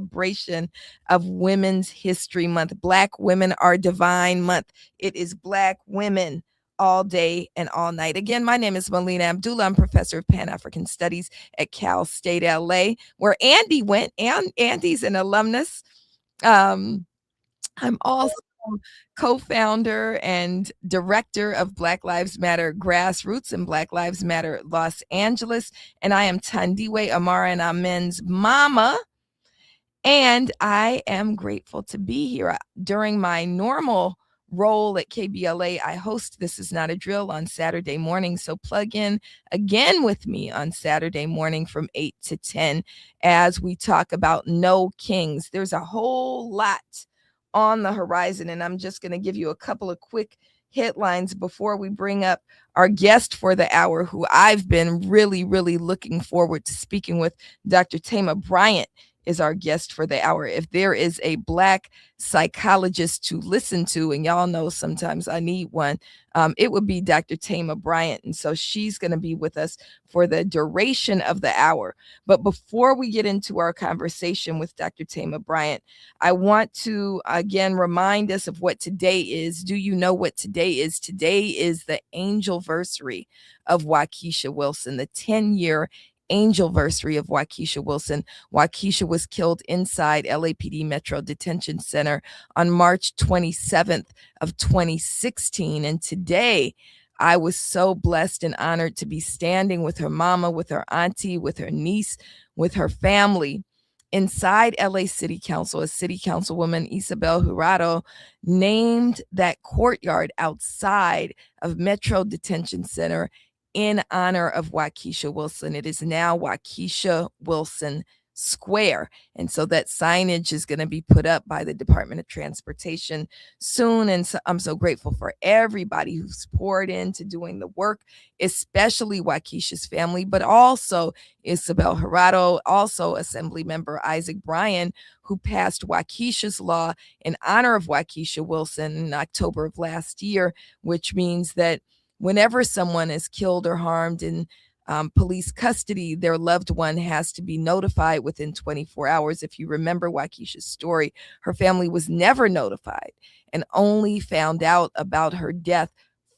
celebration of Women's History Month. Black Women Are Divine Month. It is Black women all day and all night. Again, my name is Melina Abdullah. I'm professor of Pan-African Studies at Cal State LA, where Andy went. And Andy's an alumnus. Um, I'm also co-founder and director of Black Lives Matter Grassroots and Black Lives Matter Los Angeles. And I am Tandiwe Amara and Amen's mama. And I am grateful to be here. During my normal role at KBLA, I host This Is Not a Drill on Saturday morning. So plug in again with me on Saturday morning from 8 to 10 as we talk about No Kings. There's a whole lot on the horizon, and I'm just going to give you a couple of quick headlines before we bring up our guest for the hour, who I've been really, really looking forward to speaking with. Dr. Tama Bryant is our guest for the hour. If there is a Black psychologist to listen to, and y'all know sometimes I need one, it would be Dr. Tama Bryant. And so she's going to be with us for the duration of the hour. But before we get into our conversation with Dr. Tama Bryant, I want to again remind us of what today is. Do you know what today is? Today is the angelversary of Waukesha Wilson, the 10-year angelversary of Waukesha Wilson. Waukesha was killed inside LAPD Metro Detention Center on March 27th of 2016. And today, I was so blessed and honored to be standing with her mama, with her auntie, with her niece, with her family inside LA City Council. As City Councilwoman Isabel Jurado named that courtyard outside of Metro Detention Center in honor of Waukesha Wilson. It is now Waukesha Wilson Square. And so that signage is going to be put up by the Department of Transportation soon. And so I'm so grateful for everybody who's poured into doing the work, especially Waukesha's family, but also Isabel Jurado, also Assembly Member Isaac Bryan, who passed Waukesha's Law in honor of Waukesha Wilson in October of last year, which means that whenever someone is killed or harmed in police custody, their loved one has to be notified within 24 hours. If you remember Waukesha's story, her family was never notified and only found out about her death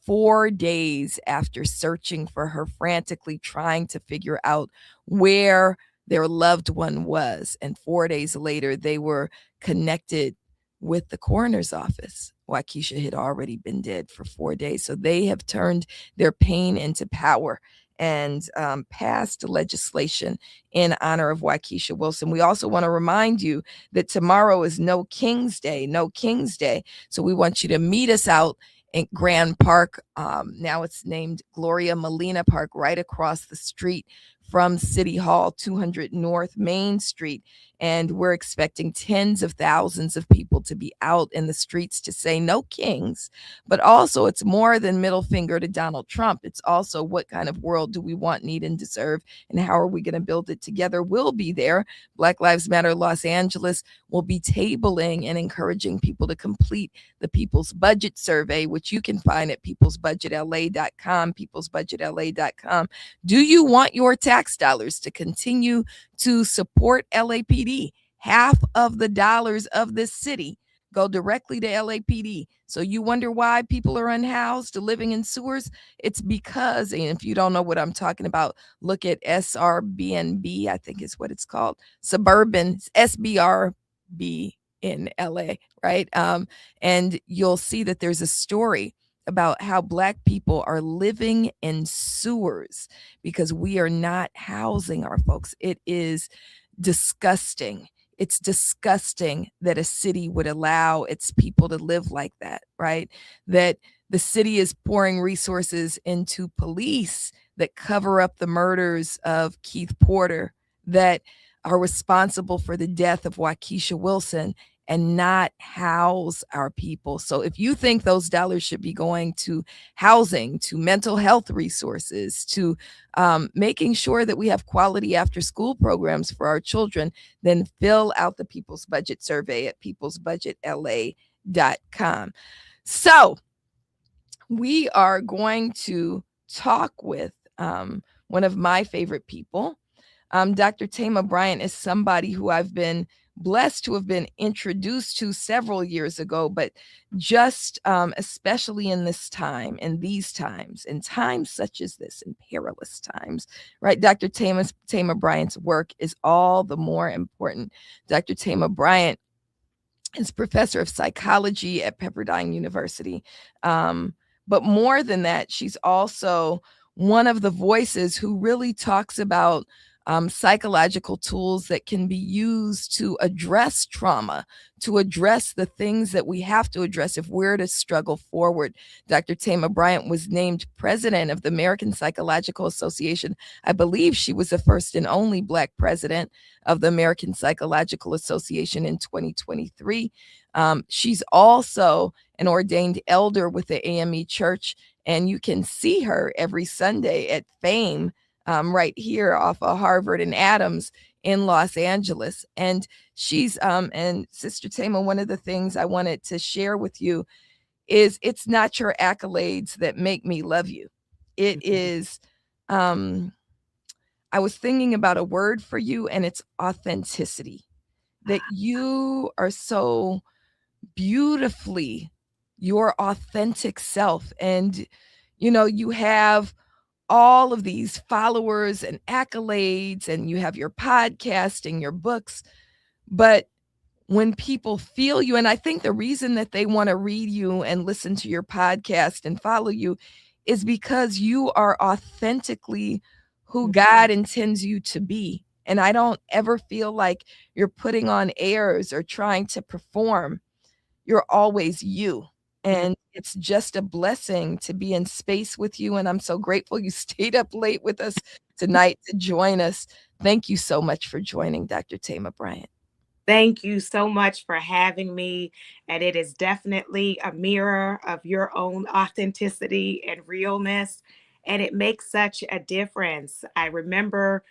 4 days after searching for her, frantically trying to figure out where their loved one was. And 4 days later, they were connected with the coroner's office. Waukesha had already been dead for 4 days. So they have turned their pain into power and passed legislation in honor of Waukesha Wilson. We also want to remind you that tomorrow is No Kings Day, No Kings Day. So we want you to meet us out in Grand Park. Now it's named Gloria Molina Park, right across the street from City Hall, 200 North Main Street. And we're expecting tens of thousands of people to be out in the streets to say no kings. But also, it's more than middle finger to Donald Trump. It's also what kind of world do we want, need, and deserve, and how are we going to build it together? We'll be there. Black Lives Matter Los Angeles will be tabling and encouraging people to complete the People's Budget Survey, which you can find at peoplesbudgetla.com, peoplesbudgetla.com. Do you want your tax dollars to continue to support LAPD? Half of the dollars of this city go directly to LAPD. So you wonder why people are unhoused, living in sewers? It's because, and if you don't know what I'm talking about, look at SRBNB, I think is what it's called, suburban SBRB in LA, right? And you'll see that there's a story about how Black people are living in sewers because we are not housing our folks. It is disgusting. It's disgusting that a city would allow its people to live like that, right? That the city is pouring resources into police that cover up the murders of Keith Porter, that are responsible for the death of Waukesha Wilson, and not house our people. So if you think those dollars should be going to housing, to mental health resources, to making sure that we have quality after school programs for our children, then fill out the People's Budget Survey at peoplesbudgetla.com. So we are going to talk with one of my favorite people. Dr. Tama Bryant is somebody who I've been blessed to have been introduced to several years ago, but just especially in this time, in these times, in times such as this, in perilous times, right? Dr. Tamar Bryant's work is all the more important. Dr. Tamar Bryant is professor of psychology at Pepperdine University. But more than that, she's also one of the voices who really talks about psychological tools that can be used to address trauma, to address the things that we have to address if we're to struggle forward. Dr. Tamar Bryant was named president of the American Psychological Association. I believe she was the first and only Black president of the American Psychological Association in 2023. She's also an ordained elder with the AME Church, and you can see her every Sunday at Fame right here off of Harvard and Adams in Los Angeles. And she's, and Sister Tamar, one of the things I wanted to share with you is it's not your accolades that make me love you. It is, I was thinking about a word for you, and it's authenticity. That you are so beautifully your authentic self. And, you know, you have all of these followers and accolades, and you have your podcast and your books. But when people feel you, and I think the reason that they want to read you and listen to your podcast and follow you is because you are authentically who God intends you to be. And I don't ever feel like you're putting on airs or trying to perform. You're always you. And it's just a blessing to be in space with you. And I'm so grateful you stayed up late with us tonight to join us. Thank you so much for joining, Dr. Tamar Bryant. Thank you so much for having me. And it is definitely a mirror of your own authenticity and realness. And it makes such a difference. I remember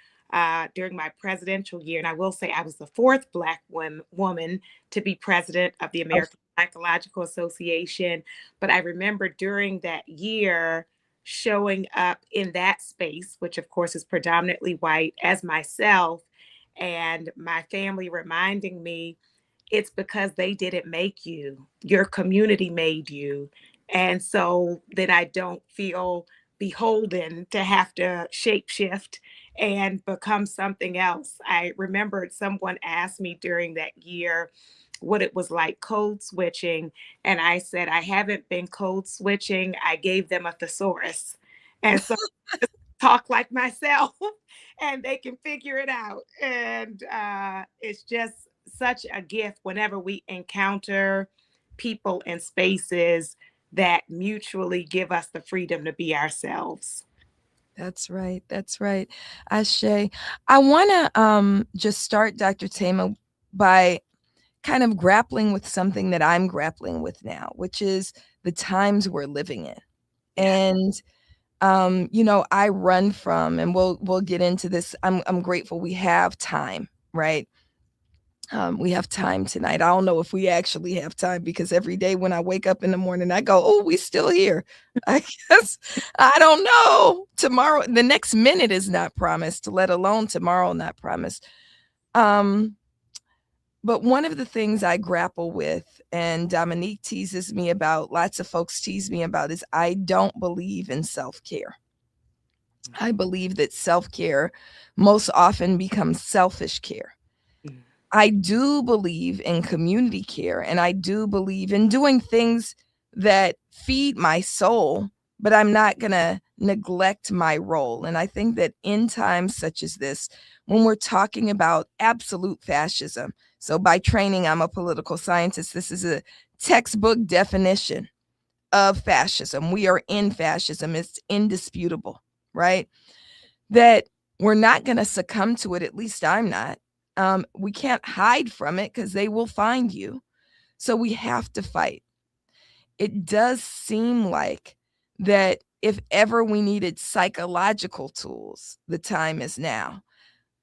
during my presidential year, and I will say I was the fourth Black woman to be president of the American Psychological Association. But I remember during that year showing up in that space, which of course is predominantly white, as myself, and my family reminding me it's because they didn't make you, your community made you. And so then I don't feel beholden to have to shapeshift and become something else. I remembered someone asked me during that year what it was like code switching. And I said, I haven't been code switching. I gave them a thesaurus. And so talk like myself and they can figure it out. And it's just such a gift whenever we encounter people and spaces that mutually give us the freedom to be ourselves. That's right. That's right. Ashe. I want to just start, Dr. Tamar, by kind of grappling with something that I'm grappling with now, which is the times we're living in. And you know, I run from, and we'll get into this. I'm grateful we have time, right? We have time tonight. I don't know if we actually have time because every day when I wake up in the morning, I go, "Oh, we still here." I guess I don't know. Tomorrow, the next minute is not promised, let alone tomorrow not promised. Um, but one of the things I grapple with, and Dominique teases me about, lots of folks tease me about, is I don't believe in self-care. I believe that self-care most often becomes selfish care. I do believe in community care, and I do believe in doing things that feed my soul, but I'm not going to neglect my role. And I think that in times such as this, when we're talking about absolute fascism, so by training, I'm a political scientist, this is a textbook definition of fascism. We are in fascism, it's indisputable, right? That we're not going to succumb to it, at least I'm not. We can't hide from it because they will find you. So we have to fight. It does seem like that if ever we needed psychological tools, the time is now.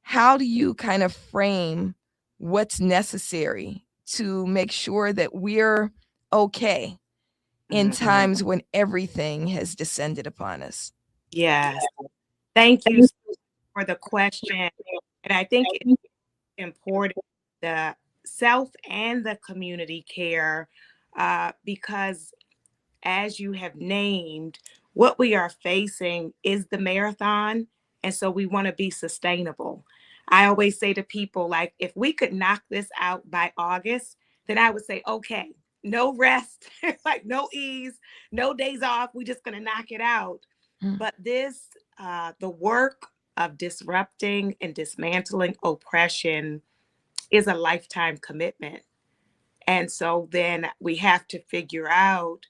How do you kind of frame what's necessary to make sure that we're okay in times when everything has descended upon us? Yes. Thank you for the question. And I think it's important to self and the community care, because as you have named, what we are facing is the marathon. And so we want to be sustainable. I always say to people, like, if we could knock this out by August, then I would say, okay, no rest, like no ease, no days off. We're just going to knock it out. Mm, But the work of disrupting and dismantling oppression is a lifetime commitment. And so then we have to figure out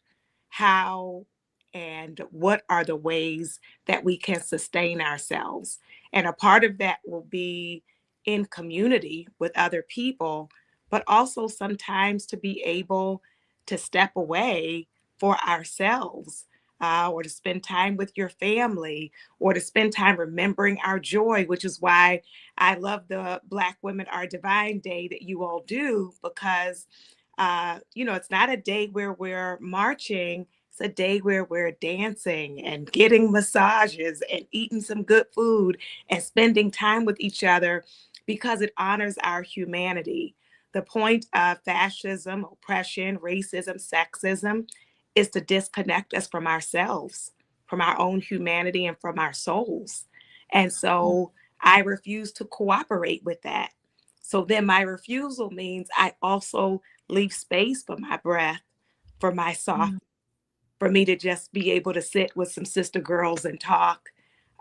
how and what are the ways that we can sustain ourselves. And a part of that will be in community with other people, but also sometimes to be able to step away for ourselves. Or to spend time with your family, or to spend time remembering our joy, which is why I love the Black Women Are Divine Day that you all do, because it's not a day where we're marching. It's a day where we're dancing and getting massages and eating some good food and spending time with each other because it honors our humanity. The point of fascism, oppression, racism, sexism is to disconnect us from ourselves, from our own humanity, and from our souls. And mm, so I refuse to cooperate with that. So then my refusal means I also leave space for my breath, for my soft, mm, for me to just be able to sit with some sister girls and talk,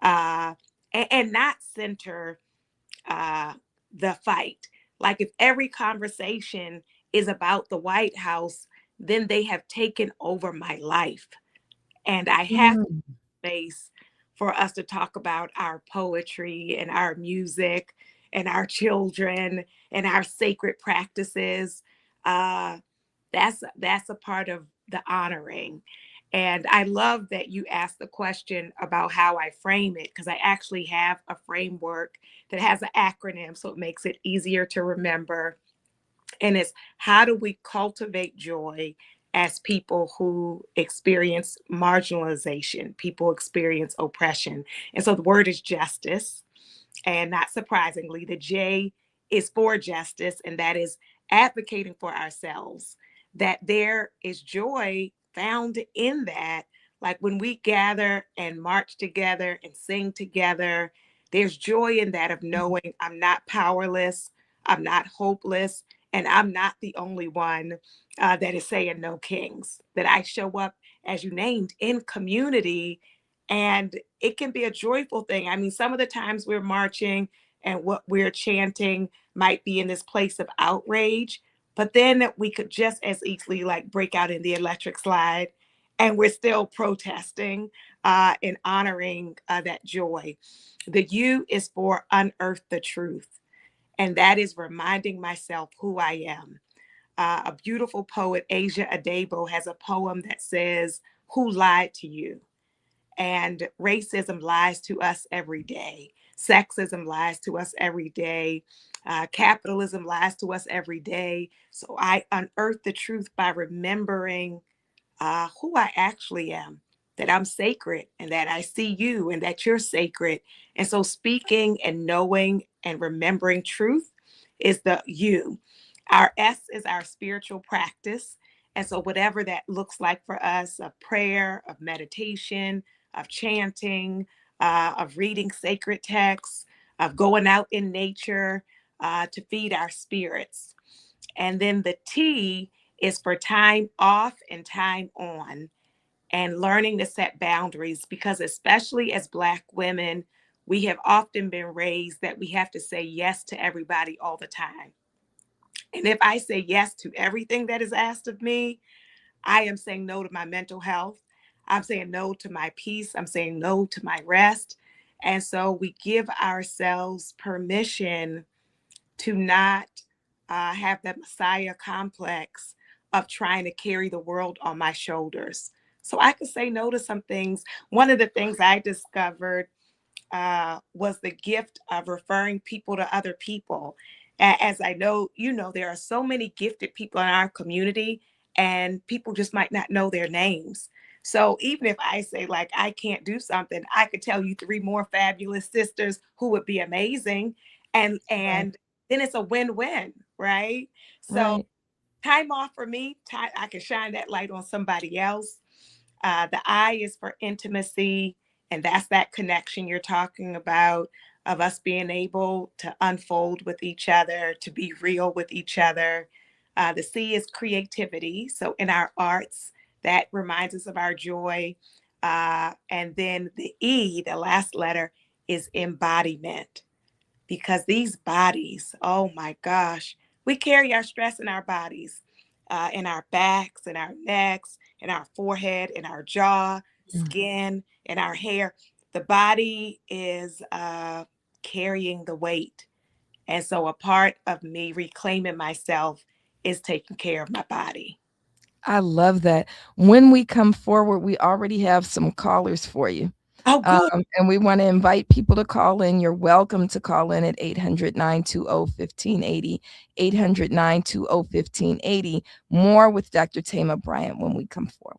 uh, and not center uh, the fight. Like if every conversation is about the White House, then they have taken over my life. And I have mm, space for us to talk about our poetry and our music and our children and our sacred practices. Uh, that's a part of the honoring. And I love that you asked the question about how I frame it, because I actually have a framework that has an acronym, so it makes it easier to remember. And it's, how do we cultivate joy as people who experience marginalization, people experience oppression? And so the word is justice. And not surprisingly, the J is for justice, and that is advocating for ourselves, that there is joy found in that. Like when we gather and march together and sing together, there's joy in that, of knowing I'm not powerless, I'm not hopeless, and I'm not the only one that is saying no kings, that I show up, as you named, in community, and it can be a joyful thing. I mean, some of the times we're marching and what we're chanting might be in this place of outrage, but then we could just as easily like break out in the electric slide, and we're still protesting and honoring that joy. The U is for unearth the truth, and that is reminding myself who I am. A beautiful poet, Asia Adebo, has a poem that says, "Who lied to you?" And racism lies to us every day. Sexism lies to us every day. Capitalism lies to us every day. So I unearth the truth by remembering who I actually am, that I'm sacred and that I see you and that you're sacred. And so speaking and knowing and remembering truth is the you. Our S is our spiritual practice. And so, whatever that looks like for us, of prayer, of meditation, of chanting, of reading sacred texts, of going out in nature to feed our spirits. And then the T is for time off and time on, and learning to set boundaries, because, especially as Black women, we have often been raised that we have to say yes to everybody all the time. And if I say yes to everything that is asked of me, I am saying no to my mental health. I'm saying no to my peace. I'm saying no to my rest. And so we give ourselves permission to not have that Messiah complex of trying to carry the world on my shoulders. So I could say no to some things. One of the things I discovered was the gift of referring people to other people. As I know, there are so many gifted people in our community, and people just might not know their names. So even if I say, like, I can't do something, I could tell you three more fabulous sisters who would be amazing. And right. then it's a win-win, right? So Right. time off for me, I can shine that light on somebody else. The I is for intimacy, and that's that connection you're talking about of us being able to unfold with each other, to be real with each other. The C is creativity. So in our arts, that reminds us of our joy. And then the E, the last letter, is embodiment because these bodies, oh my gosh, we carry our stress in our bodies, in our backs, in our necks, in our forehead, in our jaw, Mm. skin, in our hair. The body is carrying the weight. And so a part of me reclaiming myself is taking care of my body. I love that. When we come forward, we already have some callers for you. Oh, Um, good. and we want to invite people to call in. You're welcome to call in at 800-920-1580, 800-920-1580. More with Dr. Tama Bryant when we come forward.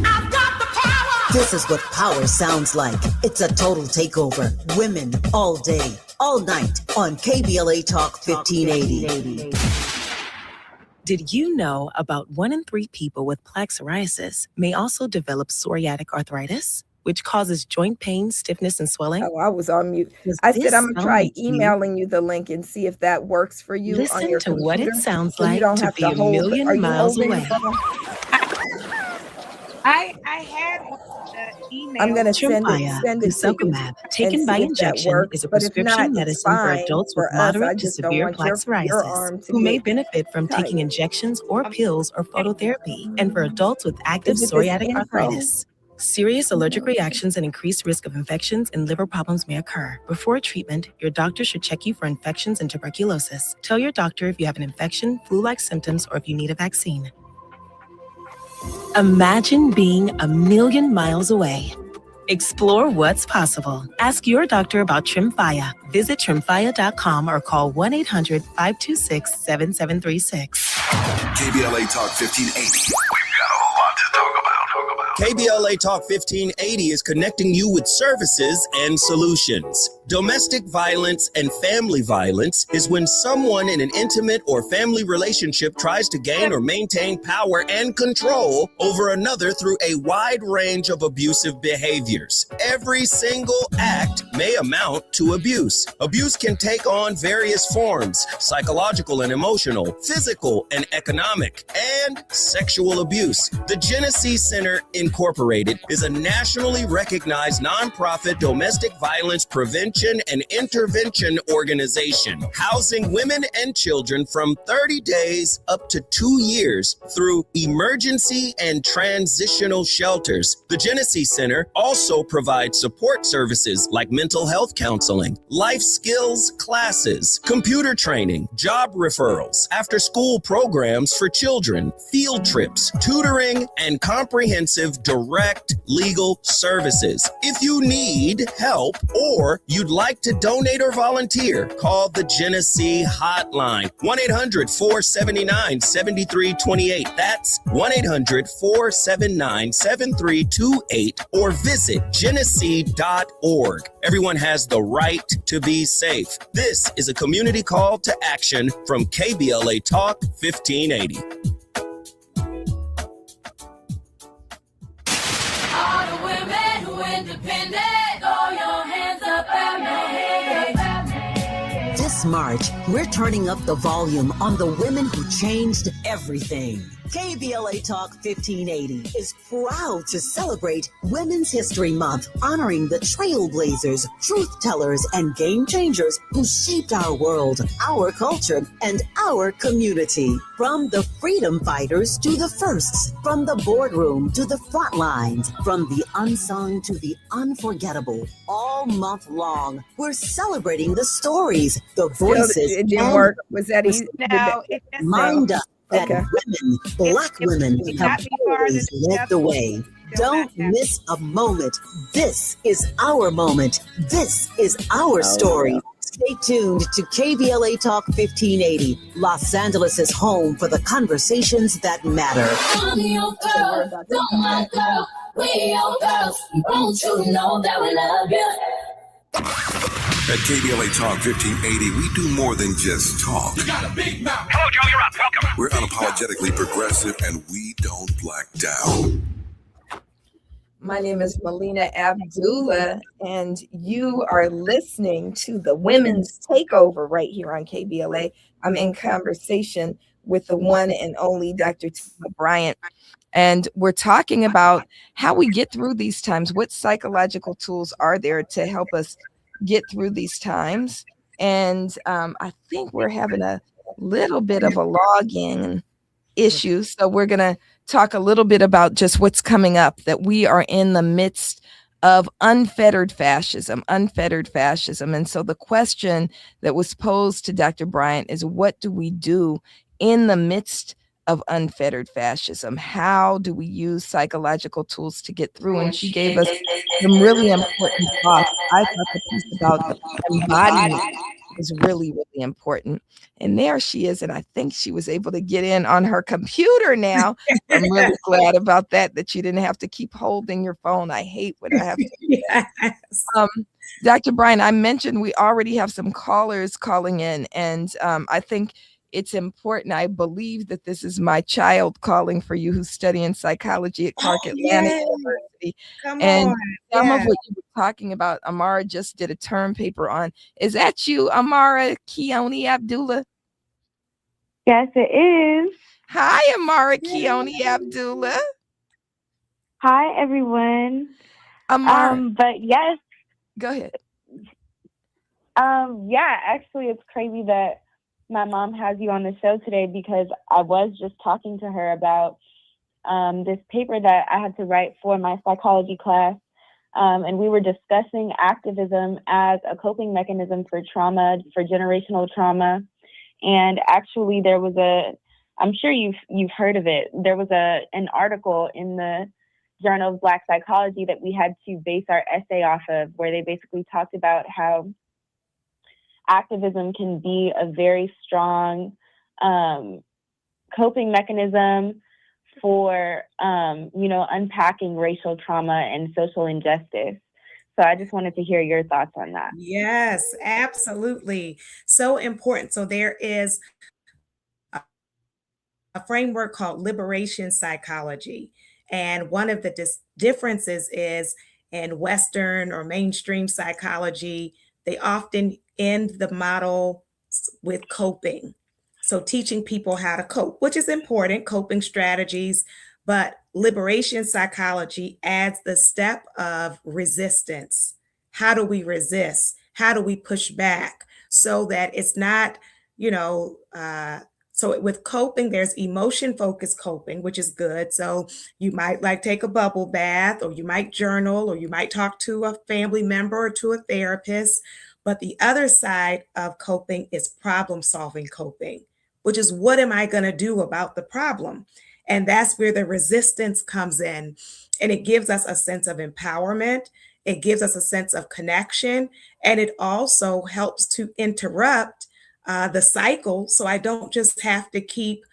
I've got the power. This is what power sounds like. It's a total takeover. Women all day, all night on KBLA Talk 1580. Did you know about 1 in 3 people with plaque psoriasis may also develop psoriatic arthritis, which causes joint pain, stiffness, and swelling? Oh, I was on mute. Does I said this I'm gonna sound try like you? emailing you the link and see if that works for you on Listen your to what it computer, sounds so you like don't to have be to a hold. Are million you miles holding the away. phone? I had one of the I'm emails. gonna send it Trimfaya, to you guselkumab, and taken by see if that injection, works. is a But if not, prescription it's medicine for fine adults with for us. I moderate to just don't severe want plaque your psoriasis arm to who may get benefit from tight. taking injections or Um, pills or phototherapy, and for adults with active Is it this psoriatic info? arthritis. Serious allergic reactions and increased risk of infections and liver problems may occur. Before treatment, your doctor should check you for infections and tuberculosis. Tell your doctor if you have an infection, flu-like symptoms, or if you need a vaccine. Imagine being a million miles away. Explore what's possible. Ask your doctor about Trimfaya. Visit trimfaya.com or call 1-800-526-7736. KBLA Talk 1580. We've got a lot to talk about. KBLA Talk 1580 is connecting you with services and solutions. Domestic violence and family violence is when someone in an intimate or family relationship tries to gain or maintain power and control over another through a wide range of abusive behaviors. Every single act may amount to abuse. Abuse can take on various forms: psychological and emotional, physical and economic, and sexual abuse. The Genesee Center Incorporated is a nationally recognized nonprofit domestic violence prevention and intervention organization, housing women and children from 30 days up to 2 years through emergency and transitional shelters. The Genesee Center also provides support services like mental health counseling, life skills classes, computer training, job referrals, after-school programs for children, field trips, tutoring, and comprehensive direct legal services. If you need help or you'd like to donate or volunteer, call the Genesee Hotline, 1-800-479-7328. That's 1-800-479-7328, or visit genesee.org. Everyone has the right to be safe. This is a community call to action from KBLA Talk 1580. All the women who independent, throw your hands up at me. This March, we're turning up the volume on the women who changed everything. KBLA Talk 1580 is proud to celebrate Women's History Month, honoring the trailblazers, truth tellers, and game changers who shaped our world, our culture, and our community. From the freedom fighters to the firsts, from the boardroom to the front lines, from the unsung to the unforgettable, all month long, we're celebrating the stories, the voices, It didn't and work. Was that easy? No, it just mind us that Okay. women, Black women, it have got me farther always than led the ever. way. Still Don't not happy. miss a moment. This is our moment. This is our story. Stay tuned to KBLA Talk 1580, Los Angeles' home for the conversations that matter. I'm your girl, you're my girl, we your girls. Won't you know that we love you? At KBLA Talk 1580, we do more than just talk. You got a big mouth. Hello, Joe, you're up. Welcome. We're unapologetically progressive, and we don't black down. My name is Melina Abdullah, and you are listening to the Women's Takeover right here on KBLA. I'm in conversation with the one and only Dr. Tima Bryant, and we're talking about how we get through these times. What psychological tools are there to help us get through these times? And I think we're having a little bit of a login issue, so we're going to talk a little bit about just what's coming up, that we are in the midst of unfettered fascism. And so the question that was posed to Dr. Bryant is, what do we do in the midst of unfettered fascism? How do we use psychological tools to get through? And she gave us some really important thoughts. I thought the piece about embodiment is really, really important. And there she is. And I think she was able to get in on her computer now. I'm really glad about that you didn't have to keep holding your phone. I hate when I have to. Yes. Dr. Bryan, I mentioned we already have some callers calling in, and I think it's important. I believe that this is my child calling for you, who's studying psychology at Clark Atlanta University. Come and on. some of what you were talking about, Amara just did a term paper on. Is that you, Amara Keone Abdullah? Yes, it is. Hi, Amara Keone Abdullah. Hi, everyone. Amara. But yes. Go ahead. Yeah, actually, it's crazy that my mom has you on the show today, because I was just talking to her about this paper that I had to write for my psychology class. And we were discussing activism as a coping mechanism for trauma, for generational trauma. And actually there was I'm sure you've heard of it. There was an article in the Journal of Black Psychology that we had to base our essay off of, where they basically talked about how activism can be a very strong coping mechanism for, unpacking racial trauma and social injustice. So I just wanted to hear your thoughts on that. Yes, absolutely. So important. So there is a framework called liberation psychology. And one of the differences is, in Western or mainstream psychology, they often end the model with coping. So teaching people how to cope, which is important, coping strategies, but liberation psychology adds the step of resistance. How do we resist? How do we push back so that it's not, so with coping, there's emotion-focused coping, which is good. So you might take a bubble bath, or you might journal, or you might talk to a family member or to a therapist. But the other side of coping is problem-solving coping, which is, what am I going to do about the problem? And that's where the resistance comes in. And it gives us a sense of empowerment. It gives us a sense of connection. And it also helps to interrupt the cycle, so I don't just have to keep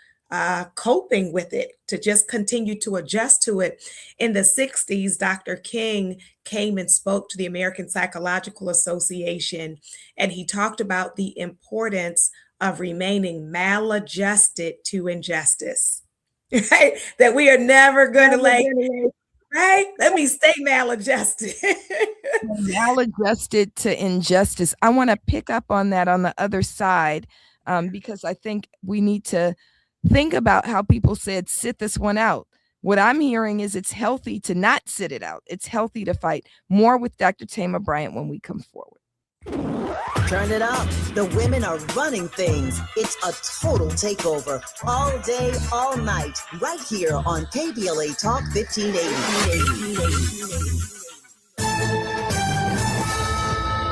coping with it, to just continue to adjust to it. In the 60s, Dr. King came and spoke to the American Psychological Association, and he talked about the importance of remaining maladjusted to injustice, right? That we are never going to right? Let me stay maladjusted. Maladjusted to injustice. I want to pick up on that on the other side, because I think we need to think about how people said, sit this one out. What I'm hearing is it's healthy to not sit it out. It's healthy to fight. More with Dr. Tima Bryant when we come forward. Turn it up. The women are running things. It's a total takeover. All day, all night. Right here on KBLA Talk 1580.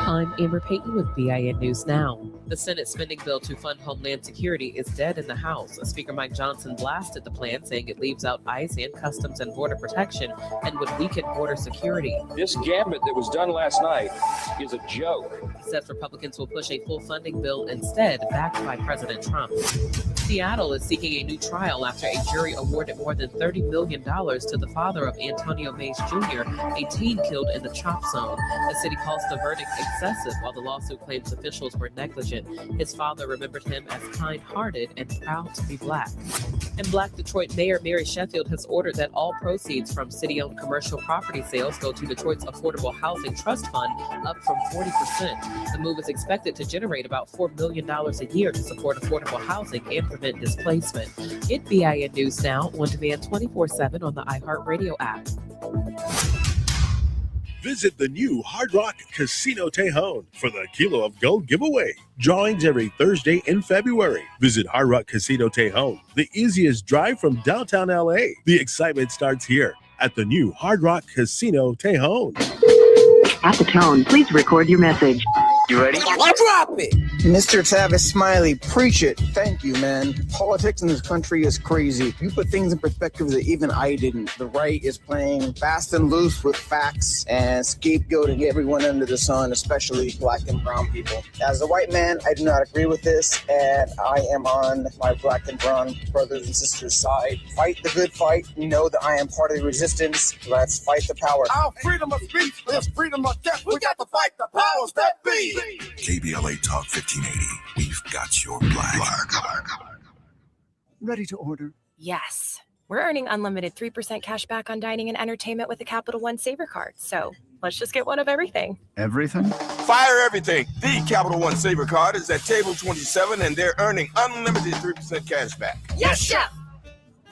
I'm Amber Payton with BIN News Now. The Senate spending bill to fund Homeland Security is dead in the House. Speaker Mike Johnson blasted the plan, saying it leaves out ICE and Customs and Border Protection and would weaken border security. This gambit that was done last night is a joke. He says Republicans will push a full funding bill instead, backed by President Trump. Seattle is seeking a new trial after a jury awarded more than $30 million to the father of Antonio Mays Jr., a teen killed in the chop zone. The city calls the verdict excessive excessive, while the lawsuit claims officials were negligent. His father remembered him as kind-hearted and proud to be Black. And Black Detroit Mayor Mary Sheffield has ordered that all proceeds from city-owned commercial property sales go to Detroit's Affordable Housing Trust Fund, up from 40%. The move is expected to generate about $4 million a year to support affordable housing and prevent displacement. Get BIN News Now on demand 24/7 on the iHeartRadio app. Visit the new Hard Rock Casino Tejon for the Kilo of Gold giveaway. Drawings every Thursday in February. Visit Hard Rock Casino Tejon, the easiest drive from downtown LA. The excitement starts here at the new Hard Rock Casino Tejon. At the tone, please record your message. You ready? Drop it! Mr. Tavis Smiley, preach it. Thank you, man. Politics in this country is crazy. You put things in perspective that even I didn't. The right is playing fast and loose with facts and scapegoating everyone under the sun, especially Black and brown people. As a white man, I do not agree with this, and I am on my Black and brown brothers and sisters' side. Fight the good fight. You know that I am part of the resistance. Let's fight the power. Our freedom of speech is freedom of death. We got to fight the powers that be. KBLA Talk 1580. We've got your black. Ready to order? Yes. We're earning unlimited 3% cash back on dining and entertainment with a Capital One Saver card. So let's just get one of everything. Everything? Fire everything. The Capital One Saver card is at table 27 and they're earning unlimited 3% cash back. Yes, chef.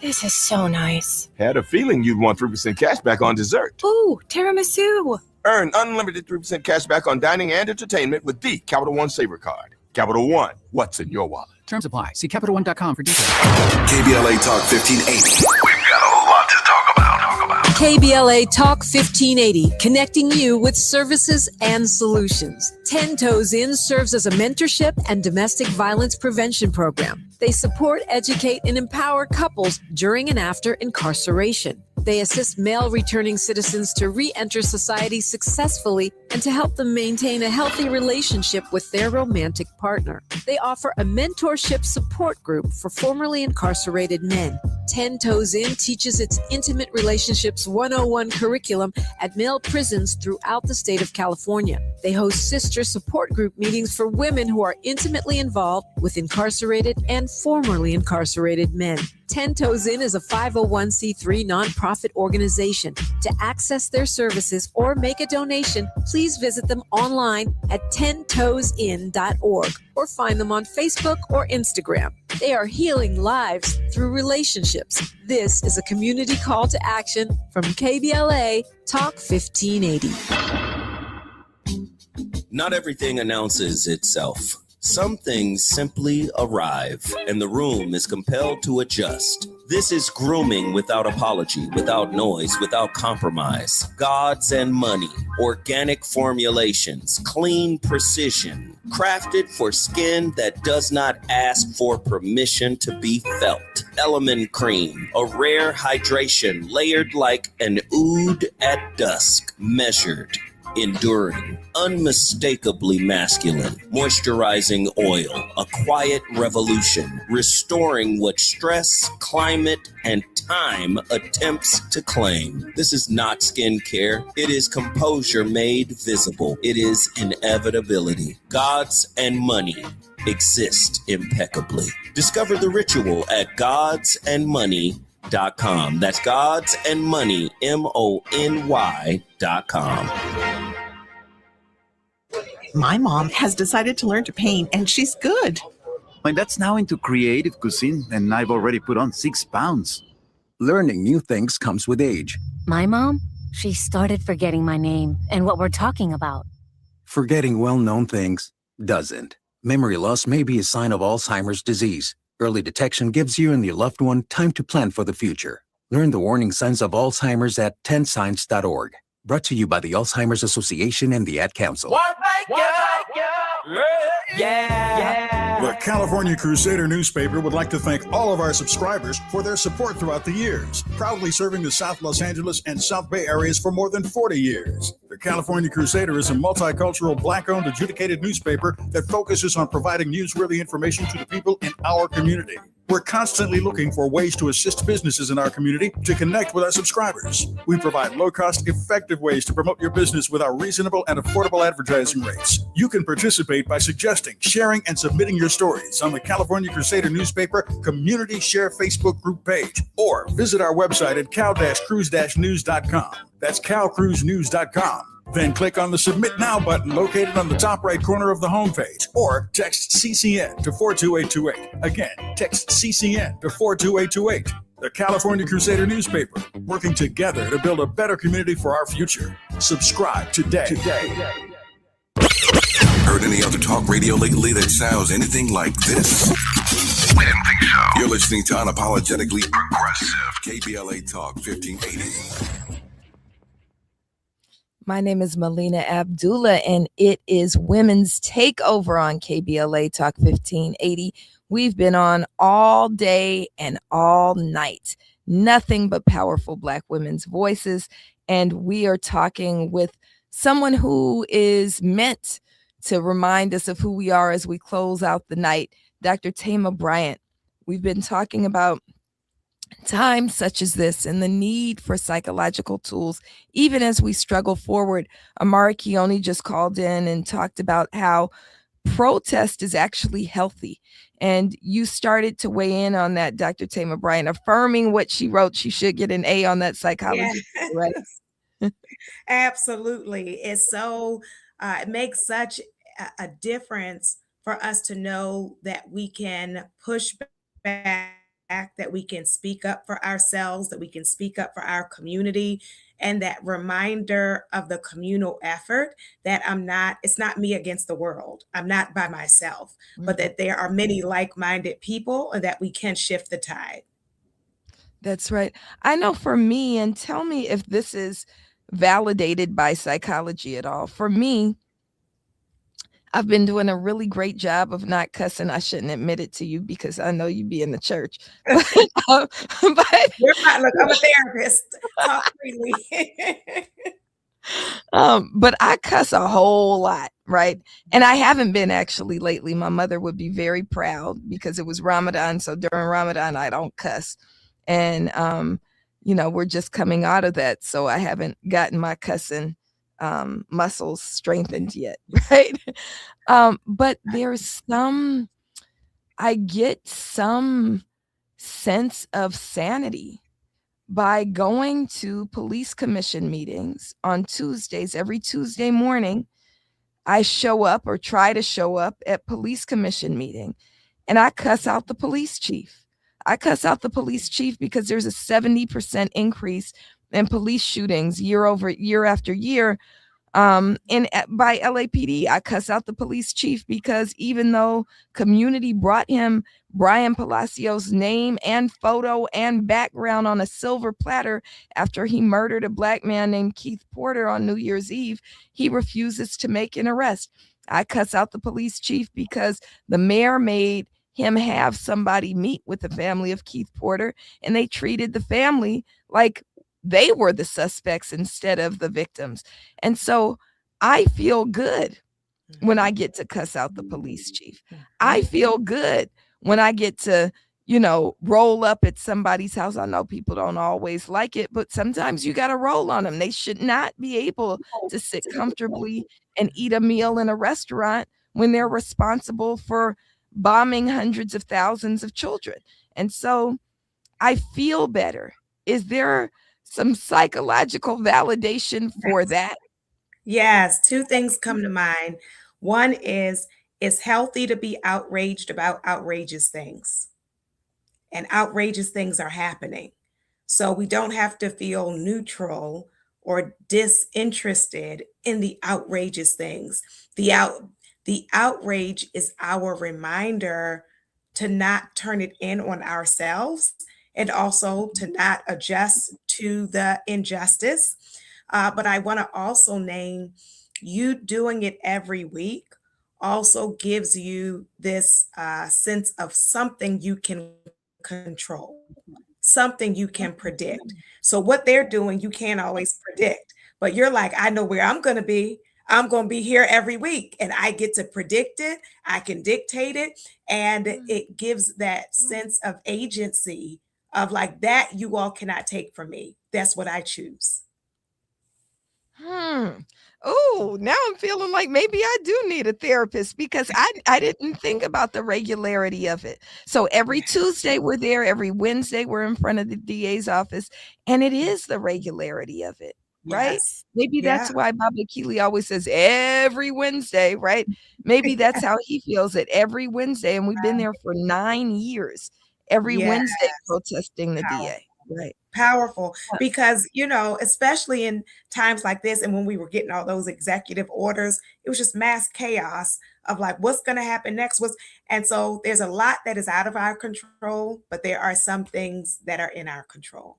This is so nice. Had a feeling you'd want 3% cash back on dessert. Ooh, tiramisu. Earn unlimited 3% cash back on dining and entertainment with the Capital One Saver card. Capital One, what's in your wallet? Terms apply. See CapitalOne.com for details. KBLA Talk 1580. We've got a lot to talk about. KBLA Talk 1580, connecting you with services and solutions. 10 Toes In serves as a mentorship and domestic violence prevention program. They support, educate, and empower couples during and after incarceration. They assist male returning citizens to re-enter society successfully and to help them maintain a healthy relationship with their romantic partner. They offer a mentorship support group for formerly incarcerated men. 10 Toes In teaches its Intimate Relationships 101 curriculum at male prisons throughout the state of California. They host sister support group meetings for women who are intimately involved with incarcerated and formerly incarcerated men. 10 Toes In is a 501c3 nonprofit organization. To access their services or make a donation, please visit them online at 10toesin.org or find them on Facebook or Instagram. They are healing lives through relationships. This is a community call to action from KBLA Talk 1580. Not everything announces itself. Some things simply arrive, and the room is compelled to adjust. This is grooming without apology, without noise, without compromise. Gods and money, organic formulations, clean precision, crafted for skin that does not ask for permission to be felt. Element Cream, a rare hydration layered like an oud at dusk, measured, enduring, unmistakably masculine, moisturizing oil, a quiet revolution, restoring what stress, climate, and time attempts to claim. This is not skincare. It is composure made visible. It is inevitability. Gods and money exist impeccably. Discover the ritual at godsandmoney.com. That's Gods and Money, MONY.com. My mom has decided to learn to paint, and she's good. My dad's now into creative cuisine, and I've already put on 6 pounds. Learning new things comes with age. My mom, she started forgetting my name and what we're talking about. Forgetting well-known things doesn't. Memory loss may be a sign of Alzheimer's disease. Early detection gives you and your loved one time to plan for the future. Learn the warning signs of Alzheimer's at 10signs.org. Brought to you by the Alzheimer's Association and the Ad Council. The California Crusader newspaper would like to thank all of our subscribers for their support throughout the years, proudly serving the South Los Angeles and South Bay areas for more than 40 years. The California Crusader is a multicultural, Black-owned, adjudicated newspaper that focuses on providing newsworthy information to the people in our community. We're constantly looking for ways to assist businesses in our community to connect with our subscribers. We provide low-cost, effective ways to promote your business with our reasonable and affordable advertising rates. You can participate by suggesting, sharing, and submitting your stories on the California Crusader newspaper Community Share Facebook group page, or visit our website at cal-cruise-news.com. That's calcruisenews.com. Then click on the Submit Now button located on the top right corner of the homepage, or text CCN to 42828. Again, text CCN to 42828. The California Crusader newspaper, working together to build a better community for our future. Subscribe today. Heard any other talk radio lately that sounds anything like this? We didn't think so. You're listening to Unapologetically Progressive, KBLA Talk 1580. My name is Melina Abdullah, and it is Women's Takeover on KBLA Talk 1580. We've been on all day and all night. Nothing but powerful Black women's voices. And we are talking with someone who is meant to remind us of who we are as we close out the night, Dr. Tama Bryant. We've been talking about times such as this and the need for psychological tools, even as we struggle forward. Amara Keone just called in and talked about how protest is actually healthy. And you started to weigh in on that, Dr. Tama Bryant, affirming what she wrote. She should get an A on that psychology, Yes. right? Absolutely. It's so, it makes such a difference for us to know that we can push back, that we can speak up for ourselves, that we can speak up for our community, and that reminder of the communal effort that it's not me against the world. I'm not by myself, but that there are many like-minded people and that we can shift the tide. That's right. I know for me, and tell me if this is validated by psychology at all. For me, I've been doing a really great job of not cussing. I shouldn't admit it to you because I know you be in the church. But You're not, look, I'm a therapist. Talk freely. but I cuss a whole lot, right? And I haven't been actually lately. My mother would be very proud because it was Ramadan. So during Ramadan, I don't cuss. And, we're just coming out of that. So I haven't gotten my cussing muscles strengthened yet, right? But I get some sense of sanity by going to police commission meetings on Tuesdays. Every Tuesday morning, I show up or try to show up at police commission meeting, and I cuss out the police chief. I cuss out the police chief because there's a 70% increase in police shootings year after year by LAPD. I cuss out the police chief because even though community brought him Brian Palacios' name and photo and background on a silver platter after he murdered a Black man named Keith Porter on New Year's Eve, he refuses to make an arrest. I cuss out the police chief because the mayor made him have somebody meet with the family of Keith Porter, and they treated the family like they were the suspects instead of the victims. And so I feel good when I get to cuss out the police chief. I feel good when I get to, roll up at somebody's house. I know people don't always like it, but sometimes you got to roll on them. They should not be able to sit comfortably and eat a meal in a restaurant when they're responsible for bombing hundreds of thousands of children. And so I feel better. Is there some psychological validation for that? Yes, two things come to mind. One is it's healthy to be outraged about outrageous things. And outrageous things are happening. So we don't have to feel neutral or disinterested in the outrageous things. The outrage is our reminder to not turn it in on ourselves and also to not adjust to the injustice. But I want to also name you doing it every week also gives you this sense of something you can control, something you can predict. So what they're doing, you can't always predict, but you're like, I know where I'm going to be. I'm going to be here every week and I get to predict it. I can dictate it. And it gives that sense of agency of like that you all cannot take from me. That's what I choose. Oh, now I'm feeling like maybe I do need a therapist because I didn't think about the regularity of it. So every Tuesday we're there, every Wednesday we're in front of the DA's office, and it is the regularity of it, right? Yes. Maybe that's Yeah. why Baba Keely always says every Wednesday, right? Maybe that's how he feels it every Wednesday, and we've been there for 9 years, every Yes. Wednesday protesting the DA, right? Powerful, because especially in times like this, and when we were getting all those executive orders, it was just mass chaos of like what's going to happen next. And so there's a lot that is out of our control, but there are some things that are in our control.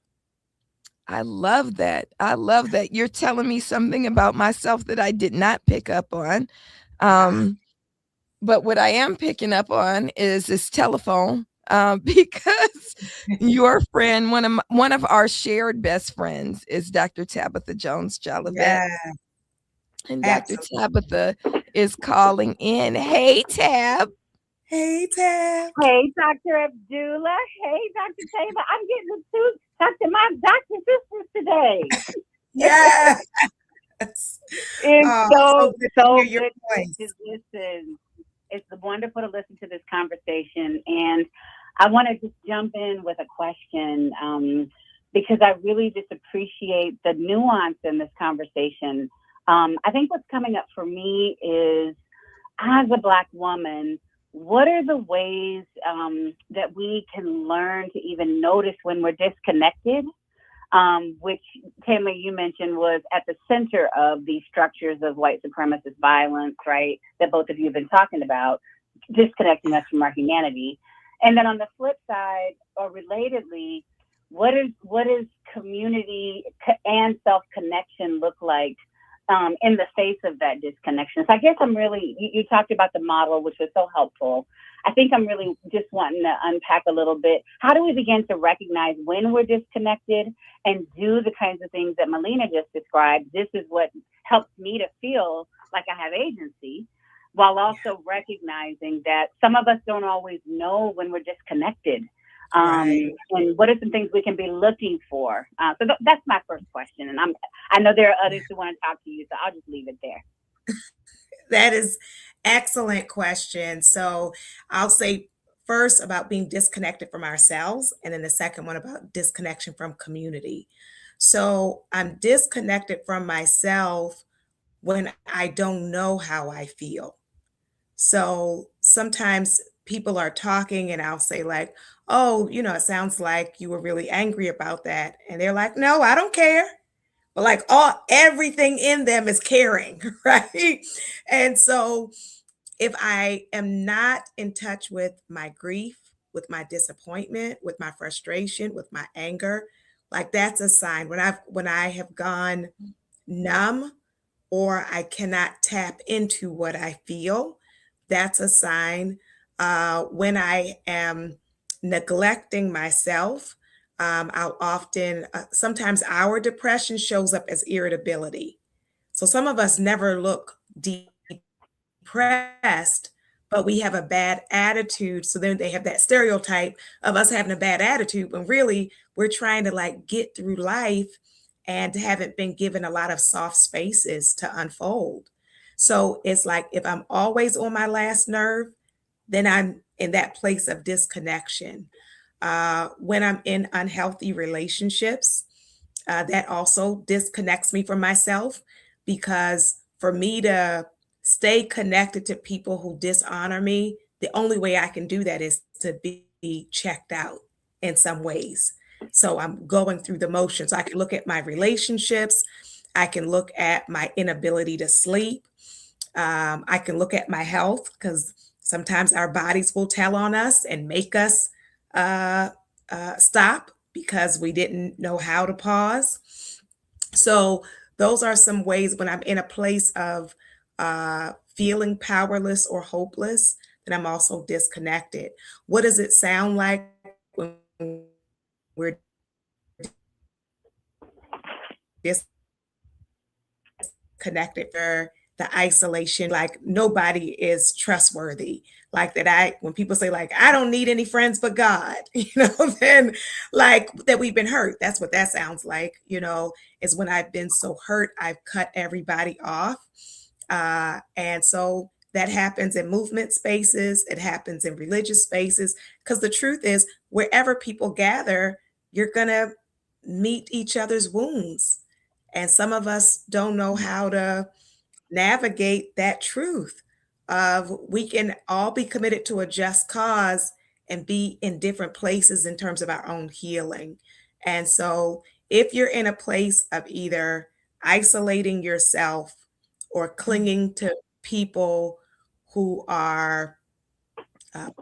I love that. I love that. You're telling me something about myself that I did not pick up on. But what I am picking up on is this telephone, because your friend, one of our shared best friends, is Dr. Tabitha Jones Jolivet, Yeah. and Dr. Tabitha is calling in. Hey, Tab. Hey, Tab. Hey, Dr. Abdullah. Hey, Dr. Taylor. I'm getting to talk to my doctor sisters today. Yes. It's so good to hear your good voice. to listen. It's wonderful to listen to this conversation. And I want to just jump in with a question, because I really just appreciate the nuance in this conversation. I think what's coming up for me is, as a Black woman, what are the ways that we can learn to even notice when we're disconnected? Which, Tammy, you mentioned was at the center of these structures of white supremacist violence, right? That both of you have been talking about, disconnecting us from our humanity. And then on the flip side, or relatedly, what is community and self-connection look like in the face of that disconnection? So I guess you talked about the model, which was so helpful. I think I'm really just wanting to unpack a little bit. How do we begin to recognize when we're disconnected and do the kinds of things that Melina just described? This is what helps me to feel like I have agency, while also recognizing that some of us don't always know when we're disconnected. Right. And what are some things we can be looking for? So that's my first question. And I know there are others who want to talk to you, so I'll just leave it there. That is excellent question. So I'll say first about being disconnected from ourselves, and then the second one about disconnection from community. So I'm disconnected from myself when I don't know how I feel. So sometimes people are talking and I'll say like, oh, it sounds like you were really angry about that. And they're like, no, I don't care. But like everything in them is caring, right? And so if I am not in touch with my grief, with my disappointment, with my frustration, with my anger, like that's a sign when I have gone numb or I cannot tap into what I feel. That's a sign. When I am neglecting myself, I'll often, sometimes our depression shows up as irritability. So some of us never look depressed, but we have a bad attitude. So then they have that stereotype of us having a bad attitude, when really we're trying to like get through life and haven't been given a lot of soft spaces to unfold. So it's like if I'm always on my last nerve, then I'm in that place of disconnection. When I'm in unhealthy relationships, that also disconnects me from myself, because for me to stay connected to people who dishonor me, the only way I can do that is to be checked out in some ways. So I'm going through the motions. I can look at my relationships. I can look at my inability to sleep. I can look at my health, because sometimes our bodies will tell on us and make us stop because we didn't know how to pause. So those are some ways when I'm in a place of feeling powerless or hopeless, that I'm also disconnected. What does it sound like when we're disconnected? the isolation, like nobody is trustworthy. Like that when people say like, I don't need any friends but God, then like that we've been hurt. That's what that sounds like, is when I've been so hurt, I've cut everybody off. And so that happens in movement spaces. It happens in religious spaces. Because the truth is, wherever people gather, you're going to meet each other's wounds. And some of us don't know how to navigate that truth of we can all be committed to a just cause and be in different places in terms of our own healing. And so if you're in a place of either isolating yourself or clinging to people who are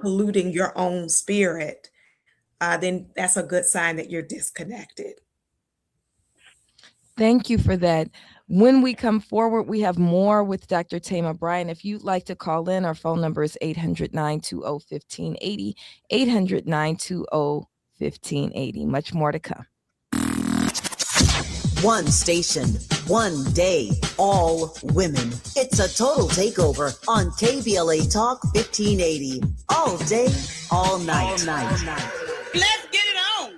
polluting your own spirit, then that's a good sign that you're disconnected. Thank you for that. When we come forward, we have more with Dr. Tamar Bryant. If you'd like to call in, our phone number is 800-920-1580, 800-920-1580. Much more to come. One station, one day, all women. It's a total takeover on KBLA Talk 1580. All day, all night. Let's get it on.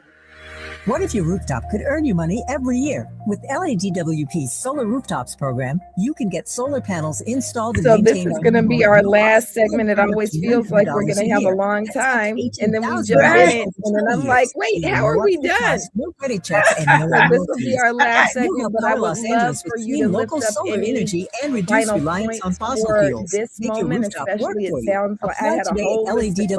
What if your rooftop could earn you money every year? With LADWP's Solar Rooftops program, you can get solar panels installed and So this maintained is on going to your be home our at no last cost. segment. It always feels like we're going to have a long time, and then we jump in it, and then I'm like, wait, how are we done? No credit checks and no So this will be fees. our last You segment, help but I power would Los love Angeles for with you to clean lift local up solar any energy and reduce final reliance on points fossil for fuels. this Make your moment. rooftop work Especially, for it you. sounds like I Apply had a today whole at list of questions, but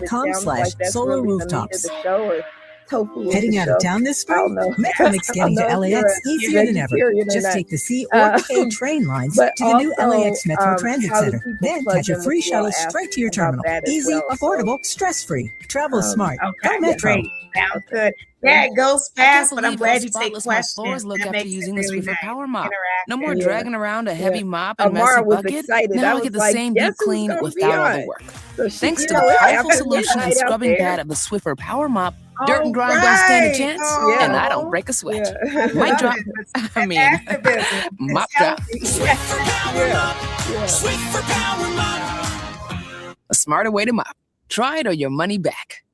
it sounds like that's really the meat of the LADWP.com/solarrooftops. show, or tofu of Heading the out show. of town this I don't spring? know. Metromix I don't getting know to if you're LAX a easier than ever. vegetarian or Just not. take the C or K train lines But to the new also, LAX Metro Transit how do Center. people Then plug catch a in, free which you all shuttle asked straight to your about terminal. that as Easy, well. affordable, stress-free. Travel smart. Okay, Go Metro. great. Sounds good. Yeah, it goes I can't fast, but I'm believe how glad you take spotless my questions. floors look That after makes it using the really Swiffer nice, Power Mop. No more interactive. dragging around a heavy mop and Amara messy was bucket. excited. Now I I was get the like, same guess deep who's clean going to be without all the on? work. So she, Thanks to the it's powerful after solution and midnight out scrubbing there. pad of the Swiffer Power Mop, dirt All and grime don't stand a right. chance, Yeah. and I don't break a sweat. I Mic love drop. it. I mean, Activism. mop It's drop. healthy. A smarter way to mop. Try it or your money back.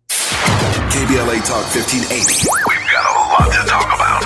KBLA Talk 1580. We've got a lot to talk about.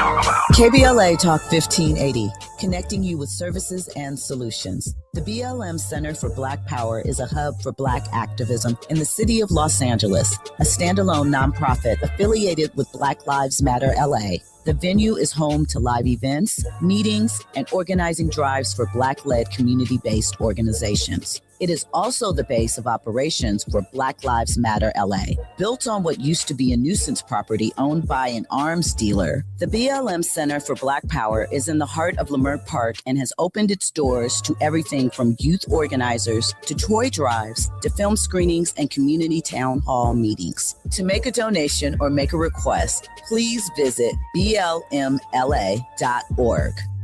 KBLA Talk 1580, connecting you with services and solutions. The BLM Center for Black Power is a hub for Black activism in the city of Los Angeles, a standalone nonprofit affiliated with Black Lives Matter LA. The venue is home to live events, meetings, and organizing drives for Black-led community-based organizations. It is also the base of operations for Black Lives Matter LA. Built on what used to be a nuisance property owned by an arms dealer, the BLM Center for Black Power is in the heart of Leimert Park and has opened its doors to everything from youth organizers to toy drives to film screenings and community town hall meetings. To make a donation or make a request, please visit blmla.org.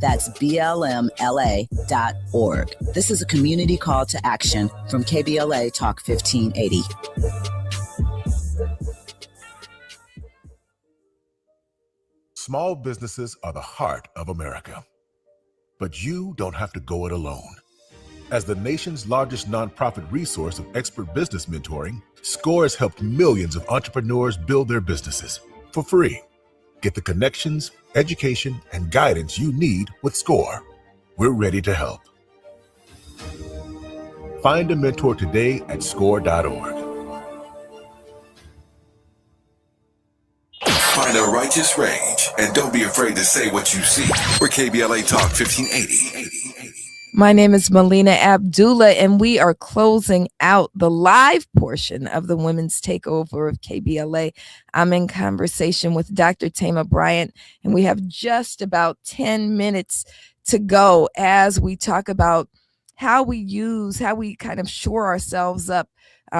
That's blmla.org. This is a community call to action from KBLA Talk 1580. Small businesses are the heart of America. But you don't have to go it alone. As the nation's largest nonprofit resource of expert business mentoring, SCORE has helped millions of entrepreneurs build their businesses for free. Get the connections, education, and guidance you need with SCORE. We're ready to help. Find a mentor today at score.org. Find a righteous rage and don't be afraid to say what you see. We're KBLA Talk 1580. My name is Melina Abdullah, and we are closing out the live portion of the Women's Takeover of KBLA. I'm in conversation with Dr. Tamar Bryant, and we have just about 10 minutes to go as we talk about how we kind of shore ourselves up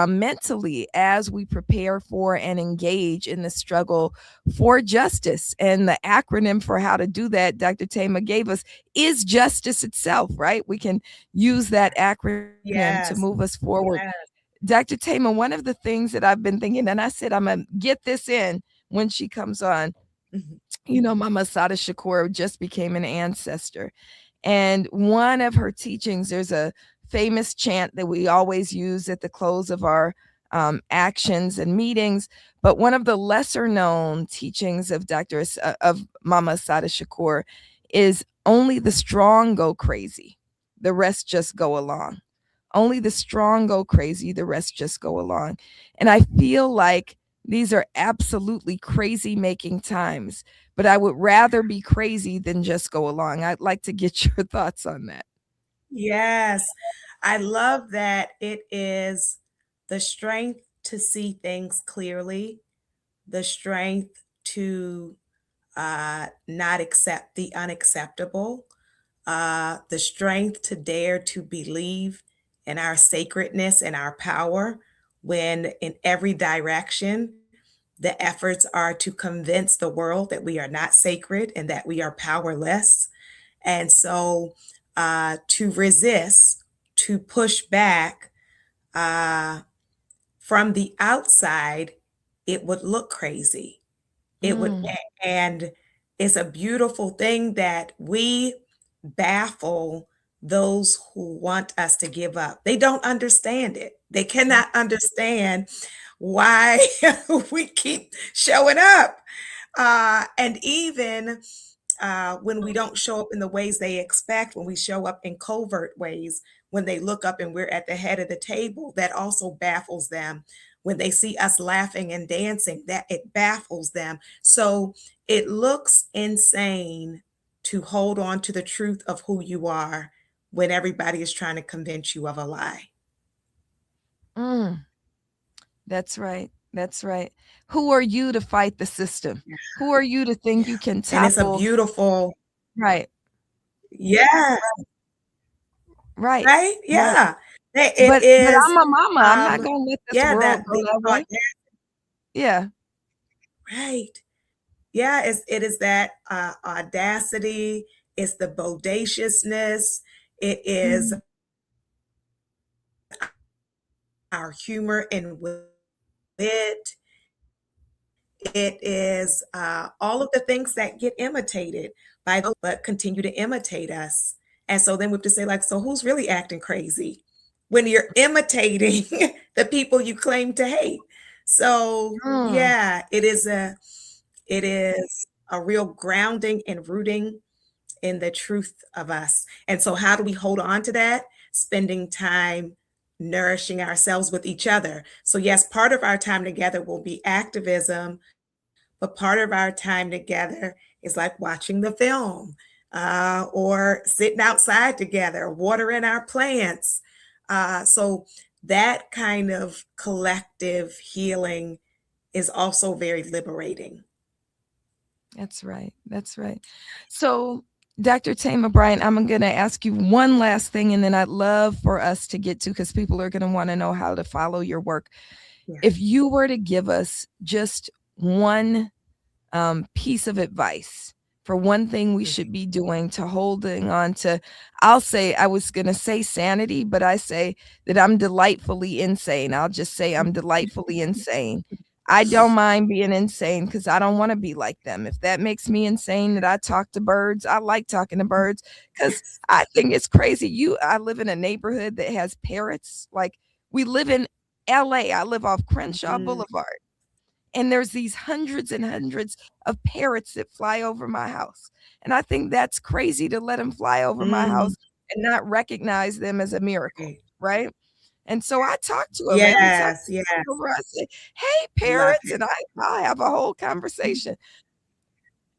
mentally as we prepare for and engage in the struggle for justice. And the acronym for how to do that, Dr. Tamar gave us, is justice itself, right? We can use that acronym to move us forward. Yes. Dr. Tamar, one of the things that I've been thinking, and I said, I'm going to get this in when she comes on, you know, Mama Sada Shakur just became an ancestor. And one of her teachings, there's a famous chant that we always use at the close of our actions and meetings. But one of the lesser known teachings of of Mama Assata Shakur is only the strong go crazy. The rest just go along. Only the strong go crazy. The rest just go along. And I feel like these are absolutely crazy making times, but I would rather be crazy than just go along. I'd like to get your thoughts on that. Yes, I love that it is the strength to see things clearly, the strength to not accept the unacceptable, the strength to dare to believe in our sacredness and our power when in every direction the efforts are to convince the world that we are not sacred and that we are powerless. And so to resist, to push back from the outside, it would look crazy. It would, and it's a beautiful thing that we baffle those who want us to give up. They don't understand it. They cannot understand why we keep showing up. And even when we don't show up in the ways they expect, when we show up in covert ways, when they look up and we're at the head of the table, that also baffles them. When they see us laughing and dancing, that it baffles them. So it looks insane to hold on to the truth of who you are when everybody is trying to convince you of a lie. That's right. That's right. Who are you to fight the system? Who are you to think you can topple? And it's a beautiful, right. Yeah. Right. Right? Yeah. Right. It But is, I'm a mama. I'm not gonna let this yeah, world that go that way. Yeah. Right. Yeah, it is that audacity, it's the bodaciousness, it is our humor and wit. It is all of the things that get imitated by those but continue to imitate us. And so then we have to say, like, so who's really acting crazy when you're imitating the people you claim to hate? So yeah, it is a real grounding and rooting in the truth of us. And so how do we hold on to that? Spending time nourishing ourselves with each other. So yes, part of our time together will be activism, but part of our time together is like watching the film or sitting outside together, watering our plants. So that kind of collective healing is also very liberating. That's right. That's right. So, Dr. Tama Bryant, I'm going to ask you one last thing, and then I'd love for us to get to, because people are going to want to know how to follow your work. Yeah. If you were to give us just one piece of advice for one thing we should be doing to holding on to, I'll say, I was going to say sanity, but I say that I'm delightfully insane. I'll just say I'm delightfully insane. I don't mind being insane because I don't want to be like them. If that makes me insane that I talk to birds, I like talking to birds because I think it's crazy. I live in a neighborhood that has parrots. Like, we live in LA. I live off Crenshaw Boulevard. And there's these hundreds and hundreds of parrots that fly over my house. And I think that's crazy to let them fly over my house and not recognize them as a miracle, right? And so I talk to them every time Yes, yeah. over. I say, "Hey, parrots," and I have a whole conversation.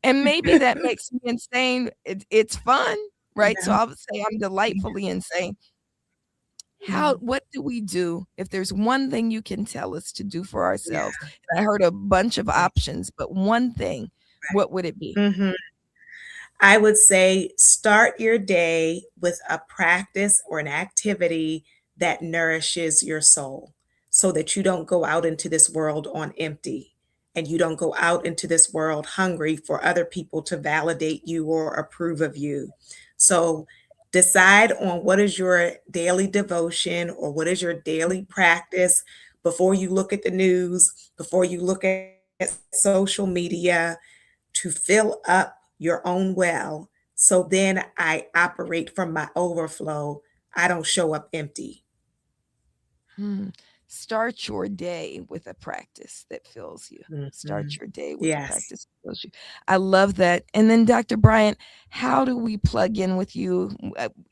And maybe that makes me insane. It's fun, right? So Yeah. I would say I'm delightfully insane. What do we do if there's one thing you can tell us to do for ourselves? I heard a bunch of options, but one thing, what would it be? I would say start your day with a practice or an activity that nourishes your soul so that you don't go out into this world on empty and you don't go out into this world hungry for other people to validate you or approve of you. So decide on what is your daily devotion or what is your daily practice before you look at the news, before you look at social media, to fill up your own well So then I operate from my overflow. I don't show up empty. Start your day with a practice that fills you. Start your day with a Yes. practice that fills you. I love that. And then, Dr. Bryant, how do we plug in with you?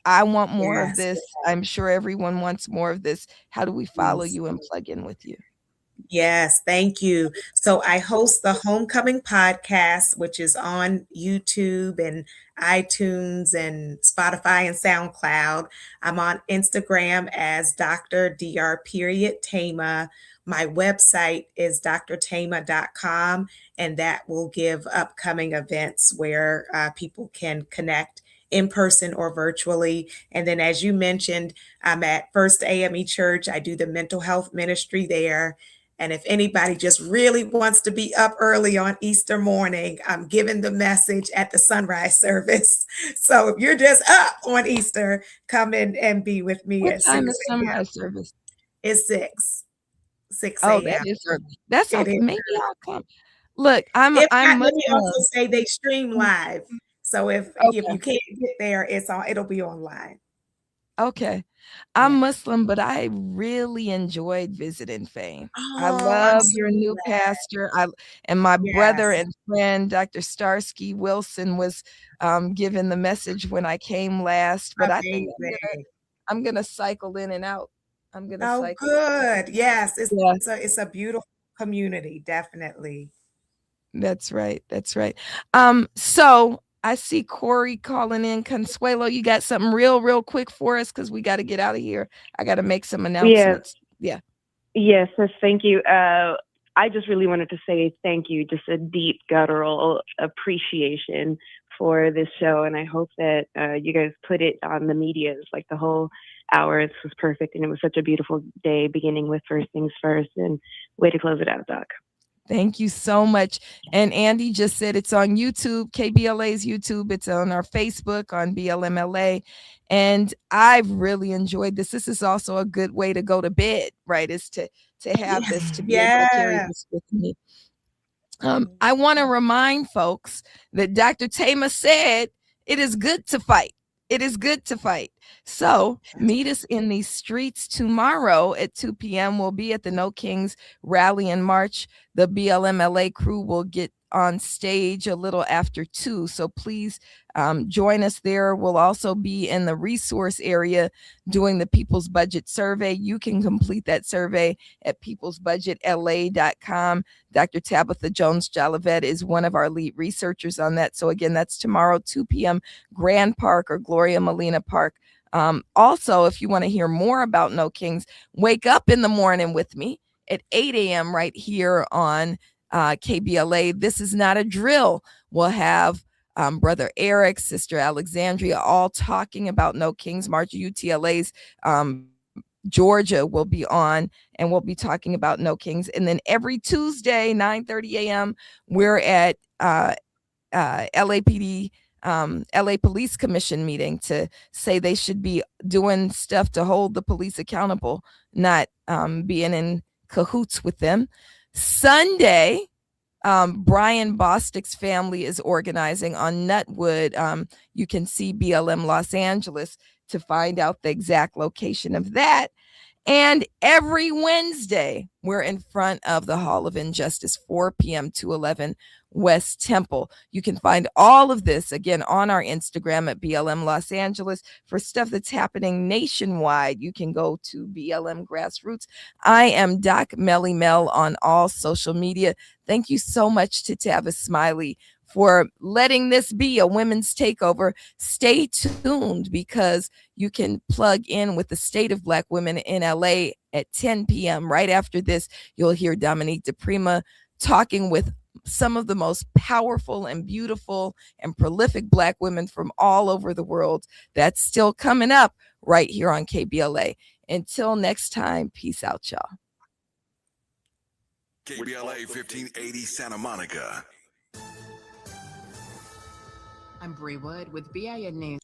I want more of Yes. this. I'm sure everyone wants more of this. How do we follow Yes. you and plug in with you? Yes, thank you. So I host the Homecoming podcast, which is on YouTube and iTunes and Spotify and SoundCloud. I'm on Instagram as Dr. Tama. My website is drtama.com, and that will give upcoming events where people can connect in person or virtually. And then, as you mentioned, I'm at First AME Church. I do the mental health ministry there. And if anybody just really wants to be up early on Easter morning, I'm giving the message at the sunrise service. So if you're just up on Easter, come in and be with me What at time 6 is a.m. sunrise service? It's 6 Oh, that a.m. is early. That's It okay. is Maybe early. I'll come. Look, I'm If I'm not, let me also Muslim. say they stream live. So if Okay. you can't get there, it'll be online. Okay. I'm Muslim, but I really enjoyed visiting Fame. I Oh, I'm love so your new glad. pastor. And my brother Yes. and friend, Dr. Starsky Wilson, was giving the message when I came last. But I think Amazing. I'm gonna cycle in and out. I'm gonna Oh, cycle. good. Yes, Yeah. it's a beautiful community, definitely. That's right. That's right. So I see Corey calling in. Consuelo, you got something real quick for us because we got to get out of here. I got to make some Yeah. announcements. Yeah. Yes, thank you. I just really wanted to say thank you, just a deep guttural appreciation for this show. And I hope that you guys put it on the medias, like the whole hour. This was perfect. And it was such a beautiful day, beginning with First Things First. And way to close it out, Doc. Thank you so much. And Andy just said it's on YouTube, KBLA's YouTube. It's on our Facebook on BLMLA. And I've really enjoyed this. This is also a good way to go to bed, right? Is to have this, to be able to carry Yes. this with me. I want to remind folks that Dr. Tama said it is good to fight. It is good to fight. So meet us in these streets tomorrow at 2 p.m. We'll be at the No Kings rally and march. The BLMLA crew will get on stage a little after 2. So please join us there. We'll also be in the resource area doing the People's Budget Survey. You can complete that survey at peoplesbudgetla.com. Dr. Tabitha Jones-Jolivet is one of our lead researchers on that. So again, that's tomorrow, 2 p.m., Grand Park or Gloria Molina Park. Also, if you want to hear more about No Kings, wake up in the morning with me at 8 a.m. right here on KBLA. This is not a drill. We'll have Brother Eric, Sister Alexandria, all talking about No Kings March. UTLA's Georgia will be on, and we'll be talking about No Kings. And then every Tuesday, 9:30 a.m., we're at LAPD, LA Police Commission meeting to say they should be doing stuff to hold the police accountable, not being in cahoots with them. Sunday, Brian Bostick's family is organizing on Nutwood. You can see BLM Los Angeles to find out the exact location of that. And every Wednesday, we're in front of the Hall of Injustice, 4 p.m. to 11 West Temple. You can find all of this, again, on our Instagram at BLM Los Angeles. For stuff that's happening nationwide, you can go to BLM Grassroots. I am Doc Melly Mel on all social media. Thank you so much to Tavis Smiley for letting this be a women's takeover. Stay tuned because you can plug in with the State of Black Women in LA at 10 p.m. Right after this, you'll hear Dominique DePrima talking with some of the most powerful and beautiful and prolific Black women from all over the world. That's still coming up right here on KBLA. Until next time, peace out, y'all. KBLA 1580 Santa Monica. I'm Bree Wood with BIN News.